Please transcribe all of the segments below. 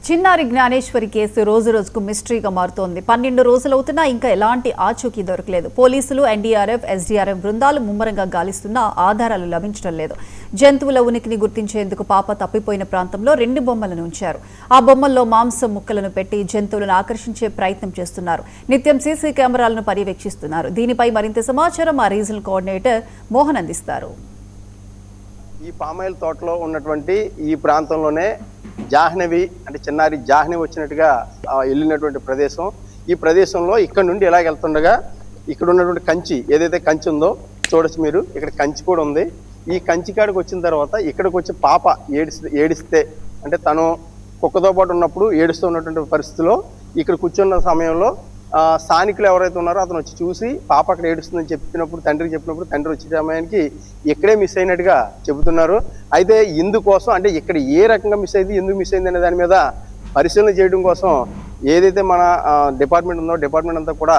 చిన్నారి జ్ఞానేశ్వరి కేసు రోజు రోజుకు మిస్టరీగా మారుతోంది. 12 రోజులవుతున్నా ఇంకా ఎలాంటి ఆచూకీ దొరకలేదు. పోలీసులు, ఎన్డీఆర్ఎఫ్, ఎస్డీఆర్ఎఫ్ బృందాలు ముమ్మరంగా గాలిస్తున్నా ఆధారాలు లభించడం లేదు. జంతువుల ఉనికిని గుర్తించేందుకు పాప తప్పిపోయిన ప్రాంతంలో 2 బొమ్మలను ఉంచారు. ఆ బొమ్మల్లో మాంసం ముక్కలను పెట్టి జంతువులను ఆకర్షించే ప్రయత్నం చేస్తున్నారు. నిత్యం సీసీ కెమెరాలను పర్యవేక్షిస్తున్నారు. దీనిపై మరింత సమాచారం మా రీజనల్ కోఆర్డినేటర్ మోహన్ అందిస్తారు. ఈ పామాయిల్ తోటలో ఉన్నటువంటి ఈ ప్రాంతంలోనే జాహ్నవి అంటే చిన్నారి జాహ్నవి వచ్చినట్టుగా వెళ్ళినటువంటి ప్రదేశం. ఈ ప్రదేశంలో ఇక్కడ నుండి ఇలాగ వెళ్తుండగా ఇక్కడ ఉన్నటువంటి కంచి ఏదైతే కంచి ఉందో చూడొచ్చు మీరు. ఇక్కడ కంచి కూడా ఉంది. ఈ కంచి కాడికి వచ్చిన తర్వాత ఇక్కడికి వచ్చి పాప ఏడిస్తే అంటే తను కుక్కతో పాటు ఉన్నప్పుడు ఏడుస్తూ ఉన్నటువంటి పరిస్థితిలో ఇక్కడ కూర్చున్న సమయంలో స్థానికులు ఎవరైతే ఉన్నారో అతను వచ్చి చూసి పాప అక్కడ ఏడుస్తుందని చెప్పినప్పుడు తండ్రికి చెప్పినప్పుడు తండ్రి వచ్చే సమయానికి ఇక్కడే మిస్ అయినట్టుగా చెబుతున్నారు. అయితే ఇందుకోసం అంటే ఇక్కడ ఏ రకంగా మిస్ అయింది, ఎందుకు మిస్ అయింది అనే దాని మీద పరిశీలన చేయడం కోసం ఏదైతే మన డిపార్ట్మెంట్ ఉందో డిపార్ట్మెంట్ అంతా కూడా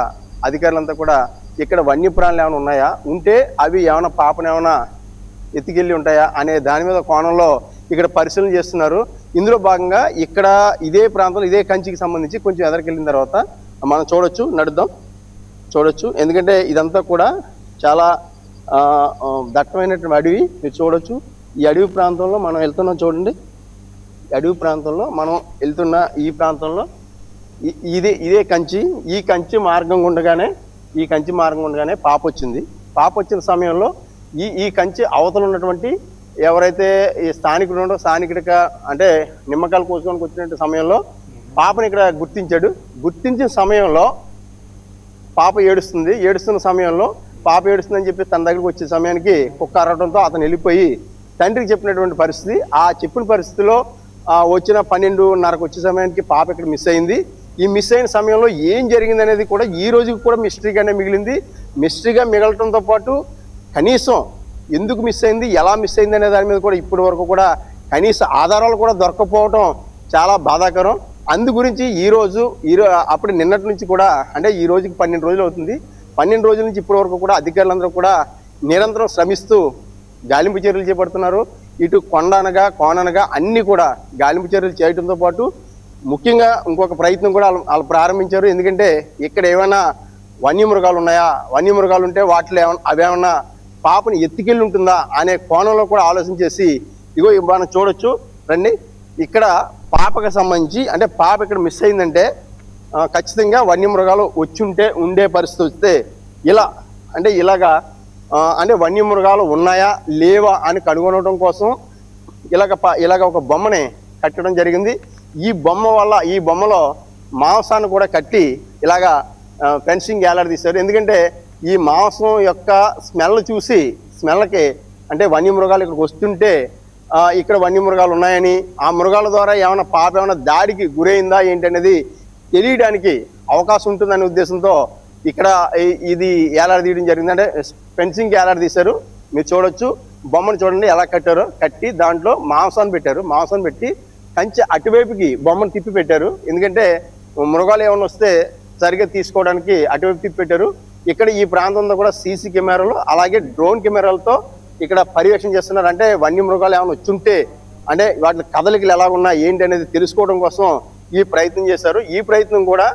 అధికారులంతా కూడా ఇక్కడ వన్యప్రాణులు ఏమైనా ఉన్నాయా, ఉంటే అవి ఏమైనా పాపను ఏమైనా ఎత్తుకెళ్ళి ఉంటాయా అనే దాని మీద కోణంలో ఇక్కడ పరిశీలన చేస్తున్నారు. ఇందులో భాగంగా ఇక్కడ ఇదే ప్రాంతంలో ఇదే కంచికి సంబంధించి కొంచెం ఎదరికెళ్ళిన తర్వాత మనం చూడొచ్చు, నడుద్దాం చూడొచ్చు. ఎందుకంటే ఇదంతా కూడా చాలా దట్టమైనటువంటి అడవి మీరు చూడొచ్చు. ఈ అడవి ప్రాంతంలో మనం వెళ్తున్నాం చూడండి. అడవి ప్రాంతంలో మనం వెళ్తున్న ఈ ప్రాంతంలో ఇదే కంచి. ఈ కంచి మార్గం ఉండగానే పాప వచ్చింది. పాప వచ్చిన సమయంలో ఈ కంచి అవతల ఉన్నటువంటి ఎవరైతే ఈ స్థానికుడు ఉండో స్థానికుడిగా అంటే నిమ్మకాయలు కోసుకోనికి వచ్చిన సమయంలో పాపని ఇక్కడ గుర్తించాడు. గుర్తించిన సమయంలో పాప ఏడుస్తున్న సమయంలో పాప ఏడుస్తుందని చెప్పి తన దగ్గరికి వచ్చే సమయానికి కుక్క అరవడంతో అతను వెళ్ళిపోయి తండ్రికి చెప్పినటువంటి పరిస్థితి. ఆ చెప్పిన పరిస్థితిలో వచ్చిన 12:30 వచ్చే సమయానికి పాప ఇక్కడ మిస్ అయింది. ఈ మిస్ అయిన సమయంలో ఏం జరిగింది అనేది కూడా ఈ రోజుకి కూడా మిస్టరీగానే మిగిలింది. మిస్టరీగా మిగలటంతో పాటు కనీసం ఎందుకు మిస్ అయింది, ఎలా మిస్ అయింది అనే దాని మీద కూడా ఇప్పటి వరకు కూడా కనీస ఆధారాలు కూడా దొరకపోవడం చాలా బాధాకరం. అందు గురించి అప్పుడు నిన్నటి నుంచి కూడా అంటే ఈ రోజుకి 12 రోజులు అవుతుంది. 12 రోజుల నుంచి ఇప్పటి వరకు కూడా అధికారులందరూ కూడా నిరంతరం శ్రమిస్తూ గాలింపు చర్యలు చేపడుతున్నారు. ఇటు కొండనగా కోననగా అన్నీ కూడా గాలింపు చర్యలు చేయడంతో పాటు ముఖ్యంగా ఇంకొక ప్రయత్నం కూడా వాళ్ళు ప్రారంభించారు. ఎందుకంటే ఇక్కడ ఏమైనా వన్యమృగాలు ఉన్నాయా, వన్యమృగాలు ఉంటే వాటిలో అవేమన్నా పాపని ఎత్తుకెళ్ళి ఉంటుందా అనే కోణంలో కూడా ఆలోచన చేసి ఇగో మనం చూడొచ్చు రండి. ఇక్కడ పాపకు సంబంధించి అంటే పాప ఇక్కడ మిస్ అయిందంటే ఖచ్చితంగా వన్యమృగాలు ఉండే పరిస్థితి వస్తే ఇలాగా అంటే వన్యమృగాలు ఉన్నాయా లేవా అని కనుగొనడం కోసం ఇలాగ ఒక బొమ్మని కట్టడం జరిగింది. ఈ బొమ్మలో మాంసాన్ని కూడా కట్టి ఇలాగా ఫెన్సింగ్ వేలాడదీశారు. ఎందుకంటే ఈ మాంసం యొక్క స్మెల్కి అంటే వన్యమృగాలు ఇక్కడికి వస్తుంటే ఇక్కడ వన్యమృగాలు ఉన్నాయని, ఆ మృగాల ద్వారా ఏమైనా పాప ఏమైనా దాడికి గురైందా ఏంటనేది తెలియడానికి అవకాశం ఉంటుందనే ఉద్దేశంతో ఇక్కడ ఇది ఏలాడదీయడం జరిగింది. అంటే ఫెన్సింగ్ ఏలాడదీశారు. మీరు చూడొచ్చు బొమ్మను చూడండి ఎలా కట్టారో. కట్టి దాంట్లో మాంసాన్ని పెట్టారు. మాంసాన్ని పెట్టి కంచె అటువైపుకి బొమ్మను తిప్పి పెట్టారు. ఎందుకంటే మృగాలు ఏమైనా వస్తే సరిగ్గా తీసుకోవడానికి అటువైపు తిప్పి పెట్టారు. ఇక్కడ ఈ ప్రాంతంలో కూడా సీసీ కెమెరాలు అలాగే డ్రోన్ కెమెరాలతో ఇక్కడ పర్యవేక్షణ చేస్తున్నారు. అంటే వన్యమృగాలు ఏమైనా వచ్చుంటే అంటే వాటి కదలికలు ఎలా ఉన్నా ఏంటి అనేది తెలుసుకోవడం కోసం ఈ ప్రయత్నం చేశారు. ఈ ప్రయత్నం కూడా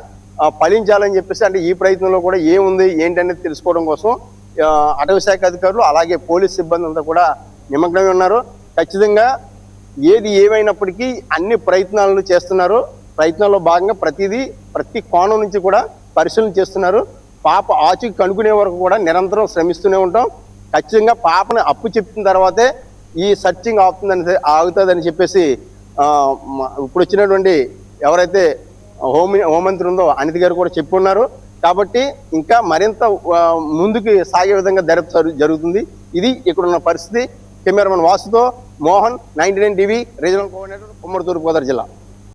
ఫలించాలని చెప్పేసి అంటే ఈ ప్రయత్నంలో కూడా ఏముంది ఏంటి అనేది తెలుసుకోవడం కోసం అటవీ శాఖ అధికారులు అలాగే పోలీస్ సిబ్బంది అంతా కూడా నిమగ్నమై ఉన్నారు. ఖచ్చితంగా ఏది ఏమైనప్పటికీ అన్ని ప్రయత్నాలను చేస్తున్నారు. ప్రయత్నాల్లో భాగంగా ప్రతి కోణం నుంచి కూడా పరిశీలన చేస్తున్నారు. పాప ఆచూకీ కనుక్కునే వరకు కూడా నిరంతరం శ్రమిస్తూనే ఉంటాం. ఖచ్చితంగా పాపను అప్పు చెప్పిన తర్వాతే ఈ సర్చింగ్ ఆగుతుందని చెప్పేసి ఇప్పుడు వచ్చినటువంటి ఎవరైతే హోంమంత్రి ఉందో అనిత గారు కూడా చెప్పున్నారు. కాబట్టి ఇంకా మరింత ముందుకు సాగే విధంగా జరుగుతుంది. ఇది ఇక్కడున్న పరిస్థితి. కెమెరామెన్ వాసుతో మోహన్, 99 టీవీ రీజనల్ కోఆర్డినేటర్, ఉమ్మడి తూర్పుగోదావరి జిల్లా.